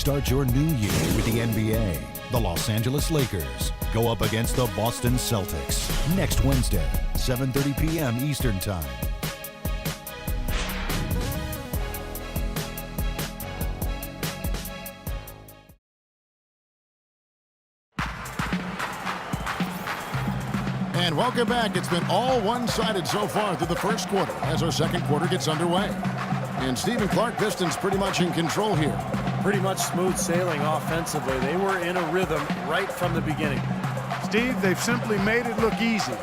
Start your new year with the NBA. The Los Angeles Lakers go up against the Boston Celtics next Wednesday, 7:30 p.m. Eastern Time. And welcome back. It's been all one-sided so far through the first quarter as our second quarter gets underway. And Stephen Clark, Pistons pretty much in control here. Pretty much smooth sailing offensively. They were in a rhythm right from the beginning. Steve, they've simply made it look easy.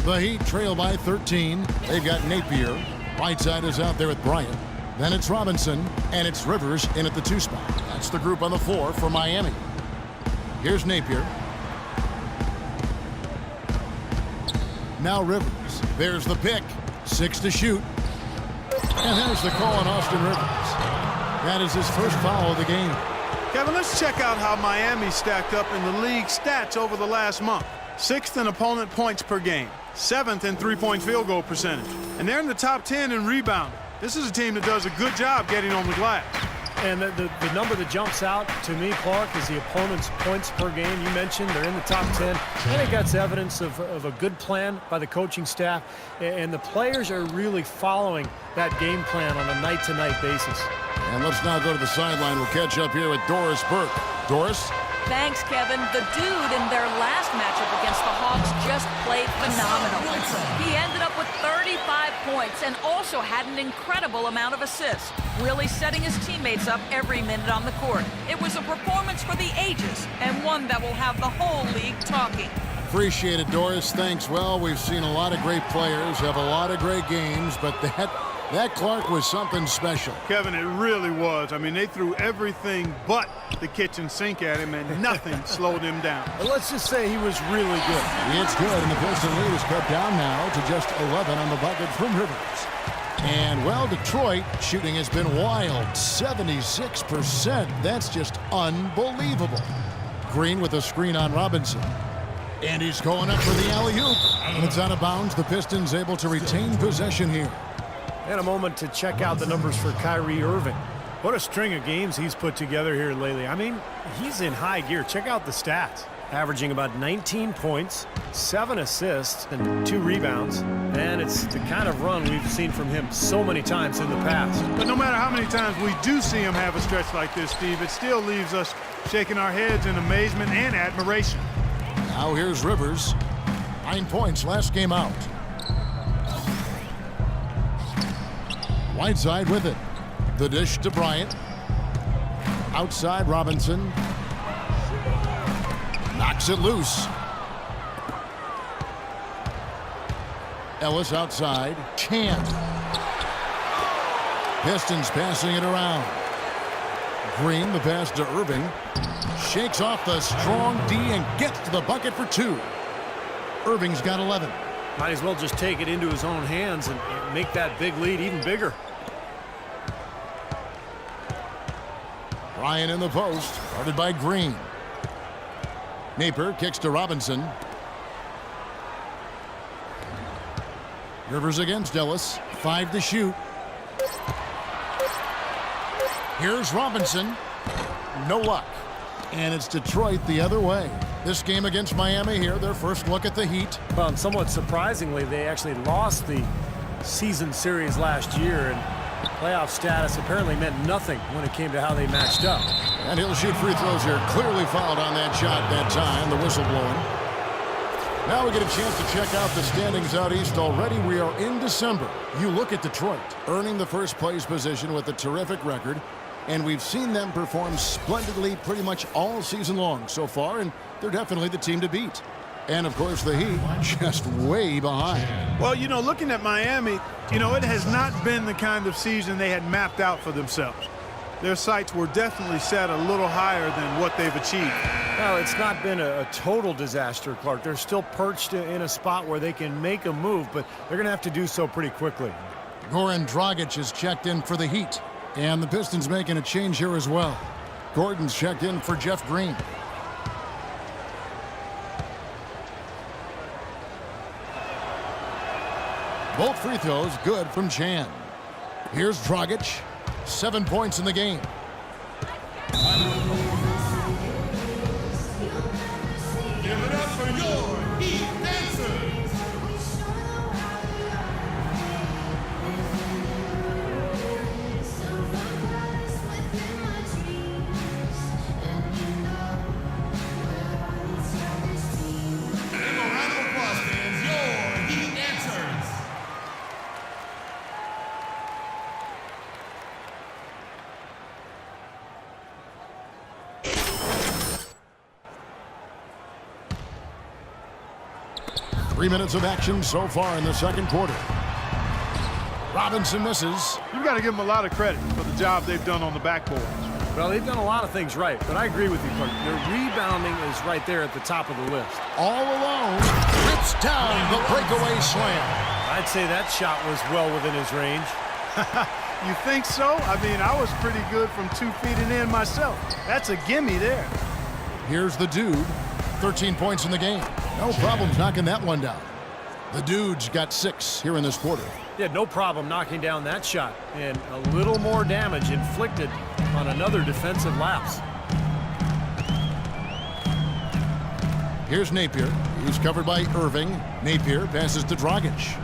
The Heat trail by 13. They've got Napier. Whiteside is out there with Bryant. Then it's Robinson, and it's Rivers in at the 2 spot. That's the group on the floor for Miami. Here's Napier. Now Rivers. There's the pick. 6 to shoot. And there's the call on Austin Rivers. That is his first foul of the game. Kevin, let's check out how Miami stacked up in the league stats over the last month. 6th in opponent points per game. 7th in three-point field goal percentage. And they're in the top 10 in rebounding. This is a team that does a good job getting on the glass. And the number that jumps out to me, Clark, is the opponent's points per game. You mentioned they're in the top 10. I think that's evidence of a good plan by the coaching staff. And the players are really following that game plan on a night-to-night basis. And let's now go to the sideline. We'll catch up here with Doris Burke. Doris? Thanks, Kevin. The dude in their last matchup against the Hawks just played phenomenal. He ended up with 35 points and also had an incredible amount of assists, really setting his teammates up every minute on the court. It was a performance for the ages and one that will have the whole league talking. Appreciate it, Doris. Thanks. Well, we've seen a lot of great players have a lot of great games, but that Clark was something special. Kevin, it really was. I mean, they threw everything but the kitchen sink at him, and nothing slowed him down. But let's just say he was really good. It's good, and the Piston lead is cut down now to just 11 on the bucket from Rivers. And, well, Detroit shooting has been wild, 76%. That's just unbelievable. Green with a screen on Robinson. And he's going up for the alley-oop. And it's out of bounds. The Pistons able to retain possession here. And a moment to check out the numbers for Kyrie Irving. What a string of games he's put together here lately. I mean, he's in high gear. Check out the stats. Averaging about 19 points, 7 assists, and 2 rebounds. And it's the kind of run we've seen from him so many times in the past. But no matter how many times we do see him have a stretch like this, Steve, it still leaves us shaking our heads in amazement and admiration. Now here's Rivers. 9 points last game out. Whiteside with it. The dish to Bryant. Outside Robinson. Knocks it loose. Ellis outside. Can't. Pistons passing it around. Green, the pass to Irving. Shakes off the strong D and gets to the bucket for 2. Irving's got 11. Might as well just take it into his own hands and make that big lead even bigger. Ryan in the post, guarded by Green. Napier kicks to Robinson. Rivers against Ellis. 5 to shoot. Here's Robinson. No luck. And it's Detroit the other way. This game against Miami here, their first look at the Heat. Well, and somewhat surprisingly, they actually lost the season series last year, and playoff status apparently meant nothing when it came to how they matched up. And he'll shoot free throws here. Clearly fouled on that shot that time, the whistle blowing. Now we get a chance to check out the standings out east already. We are in December. You look at Detroit, earning the first place position with a terrific record. And we've seen them perform splendidly pretty much all season long so far, and they're definitely the team to beat. And, of course, the Heat just way behind. Well, you know, looking at Miami, you know, it has not been the kind of season they had mapped out for themselves. their sights were definitely set a little higher than what they've achieved. Well, it's not been a total disaster, Clark. They're still perched in a spot where they can make a move, but they're going to have to do so pretty quickly. Goran Dragic is checked in for the Heat. And the Pistons making a change here as well. Gordon's checked in for Jeff Green. Both free throws good from Chan. Here's Dragic. 7 points in the game. Give it up for your Heat dancers. And a round of applause, fans. Your Heat dancers. Three minutes of action so far in the second quarter. Robinson misses. You've got to give them a lot of credit for the job they've done on the backboards. Well, they've done a lot of things right, but I agree with you, Clark. Their rebounding is right there at the top of the list. All alone. Rips down the breakaway slam. I'd say that shot was well within his range. You think so? I mean, I was pretty good from 2 feet and in myself. That's a gimme there. Here's the Dude. 13 points in the game. No problems knocking that one down. The Dude's got 6 here in this quarter. He had no problem knocking down that shot, and a little more damage inflicted on another defensive lapse. Here's Napier. He's covered by Irving. Napier passes to Dragic.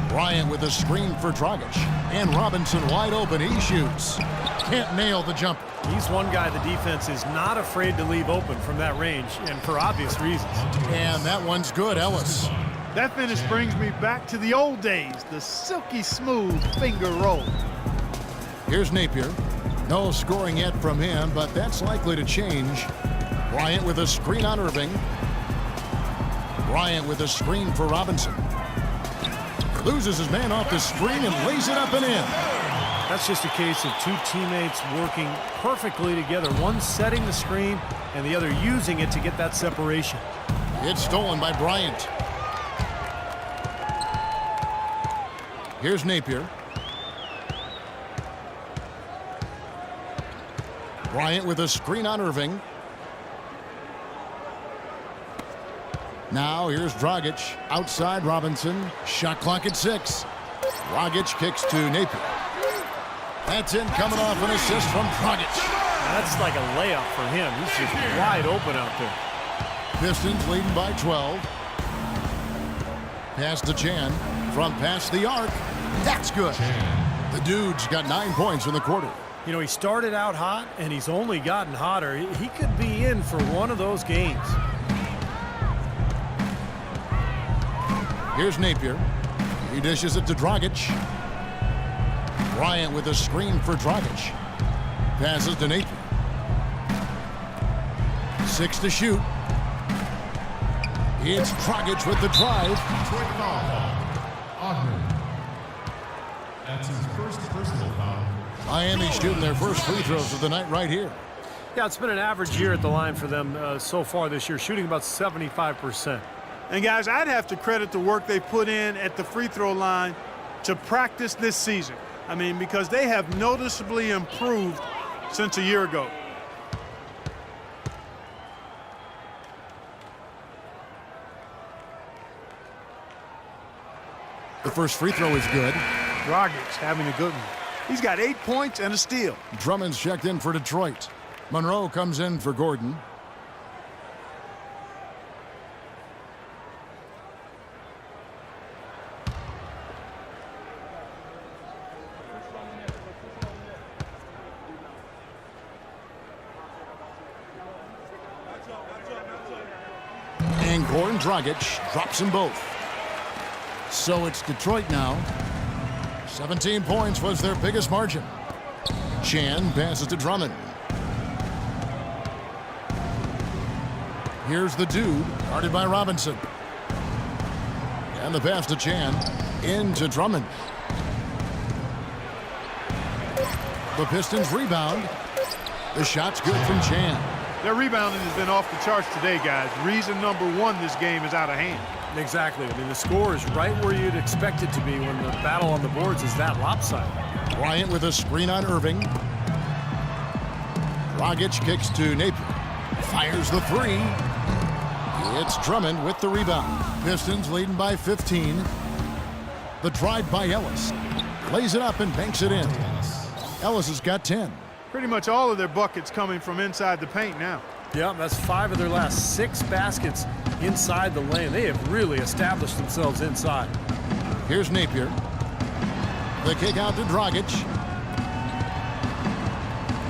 Bryant with a screen for Dragic. And Robinson wide open. He shoots. Can't nail the jumper. He's one guy the defense is not afraid to leave open from that range, and for obvious reasons. And that one's good, Ellis. That finish brings me back to the old days, the silky smooth finger roll. Here's Napier. No scoring yet from him, but that's likely to change. Bryant with a screen on Irving. Bryant with a screen for Robinson. Loses his man off the screen and lays it up and in. That's just a case of two teammates working perfectly together, one setting the screen and the other using it to get that separation. It's stolen by Bryant. Here's Napier. Bryant with a screen on Irving. Now here's Dragic. Outside Robinson. Shot clock at 6. Dragic kicks to Napier. That's in, coming off an assist from Dragic. That's like a layup for him. He's just wide open out there. Pistons leading by 12. Pass to Chan. From past the arc. That's good. The Dude's got 9 points in the quarter. You know, he started out hot, and he's only gotten hotter. He could be in for one of those games. Here's Napier. He dishes it to Dragic. Bryant with a screen for Dragic. Passes to Napier. 6 to shoot. It's Dragic with the drive. Detroit foul. Ogden. That's his first personal foul. Miami shooting their first free throws of the night right here. Yeah, it's been an average year at the line for them so far this year, shooting about 75%. And guys, I'd have to credit the work they put in at the free throw line to practice this season. I mean, because they have noticeably improved since a year ago. The first free throw is good. Dragic having a good one. He's got 8 points and a steal. Drummond's checked in for Detroit. Monroe comes in for Gordon. And Goran Dragic drops them both. So it's Detroit now. 17 points was their biggest margin. Chan passes to Drummond. Here's the Dude, guarded by Robinson. And the pass to Chan, into Drummond. The Pistons rebound. The shot's good from Chan. Their rebounding has been off the charts today, guys. Reason number one, this game is out of hand. Exactly. I mean, the score is right where you'd expect it to be when the battle on the boards is that lopsided. Bryant with a screen on Irving. Dragic kicks to Napier. Fires the three. It's Drummond with the rebound. Pistons leading by 15. The drive by Ellis. Lays it up and banks it in. Ellis has got 10. Pretty much all of their buckets coming from inside the paint now. Yeah, that's 5 of their last 6 baskets inside the lane. They have really established themselves inside. Here's Napier. The kick out to Dragic.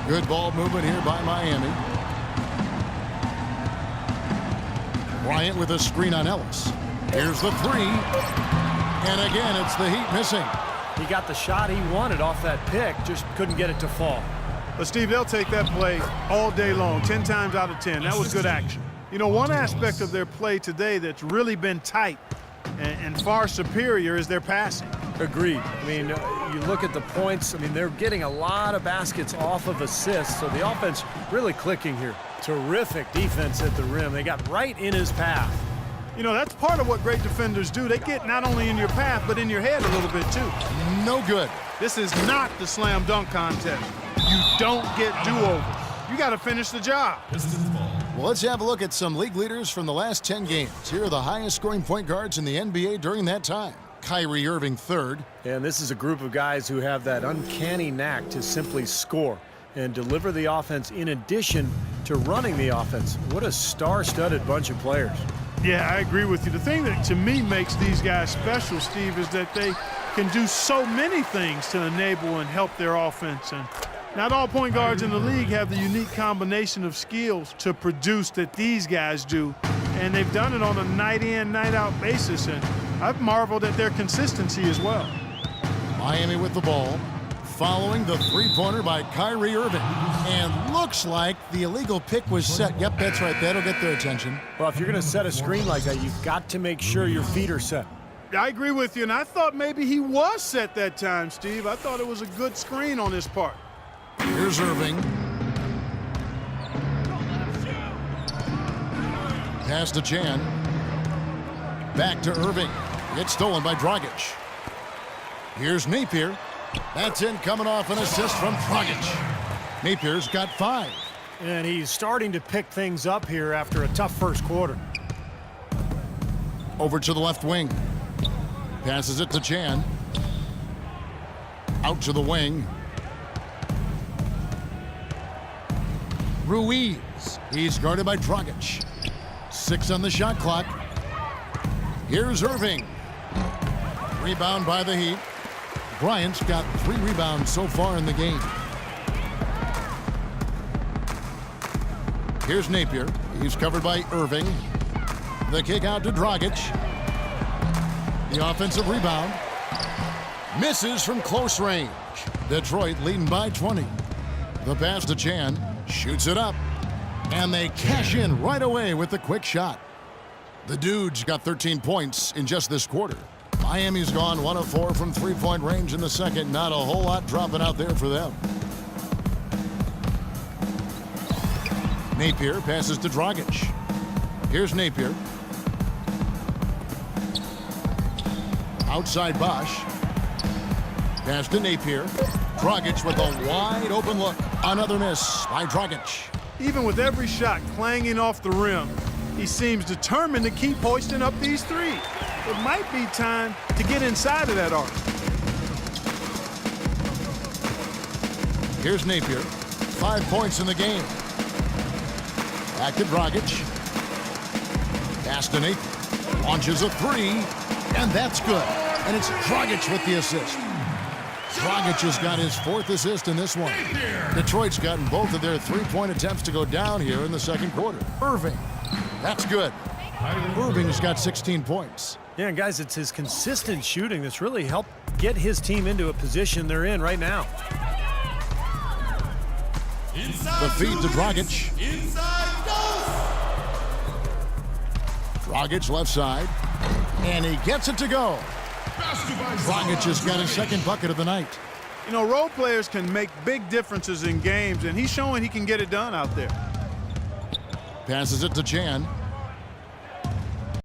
Good ball movement here by Miami. Bryant with a screen on Ellis. Here's the three. And again, it's the Heat missing. He got the shot he wanted off that pick, just couldn't get it to fall. But, Steve, they'll take that play all day long, 10 times out of 10. That was good action. You know, one aspect of their play today that's really been tight and far superior is their passing. Agreed. I mean, you look at the points. I mean, they're getting a lot of baskets off of assists, so the offense really clicking here. Terrific defense at the rim. They got right in his path. You know, that's part of what great defenders do. They get not only in your path, but in your head a little bit, too. No good. This is not the slam dunk contest. You don't get do-overs. You got to finish the job. Well, let's have a look at some league leaders from the last 10 games. Here are the highest scoring point guards in the NBA during that time. Kyrie Irving, third. And this is a group of guys who have that uncanny knack to simply score and deliver the offense in addition to running the offense. What a star-studded bunch of players. Yeah, I agree with you. The thing that, to me, makes these guys special, Steve, is that they can do so many things to enable and help their offense. And not all point guards in the league have the unique combination of skills to produce that these guys do. And they've done it on a night-in, night-out basis. And I've marveled at their consistency as well. Miami with the ball. Following the three-pointer by Kyrie Irving. And looks like the illegal pick was set. Yep, that's right. That'll get their attention. Well, if you're going to set a screen like that, you've got to make sure your feet are set. I agree with you, and I thought maybe he was set that time, Steve. I thought it was a good screen on his part. Here's Irving. Pass to Chan. Back to Irving. It's stolen by Dragic. Here's Napier. That's in, coming off an assist from Dragic. Napier's got 5. And he's starting to pick things up here after a tough first quarter. Over to the left wing. Passes it to Chan. Out to the wing. Ruiz. He's guarded by Dragic. 6 on the shot clock. Here's Irving. Rebound by the Heat. Bryant's got 3 rebounds so far in the game. Here's Napier. He's covered by Irving. The kick out to Dragic. The offensive rebound. Misses from close range. Detroit leading by 20. The pass to Chan. Shoots it up. And they cash in right away with the quick shot. The Dudes got 13 points in just this quarter. Miami's gone 1 of 4 from three-point range in the second. Not a whole lot dropping out there for them. Napier passes to Dragic. Here's Napier. Outside Bosch. Pass to Napier. Dragic with a wide open look. Another miss by Dragic. Even with every shot clanging off the rim, he seems determined to keep hoisting up these threes. It might be time to get inside of that arc. Here's Napier. 5 points in the game. Back to Dragic. Pass to Napier. Launches a 3. And that's good. And it's Dragic with the assist. Dragic has got his 4th assist in this one. Detroit's gotten both of their three-point attempts to go down here in the second quarter. Irving. That's good. Irving's got 16 points. Yeah, and guys, it's his consistent shooting that's really helped get his team into a position they're in right now. The feed to Dragic. Dragic left side. And he gets it to go. Dragic has got his 2nd bucket of the night. You know, role players can make big differences in games, and he's showing he can get it done out there. Passes it to Chan.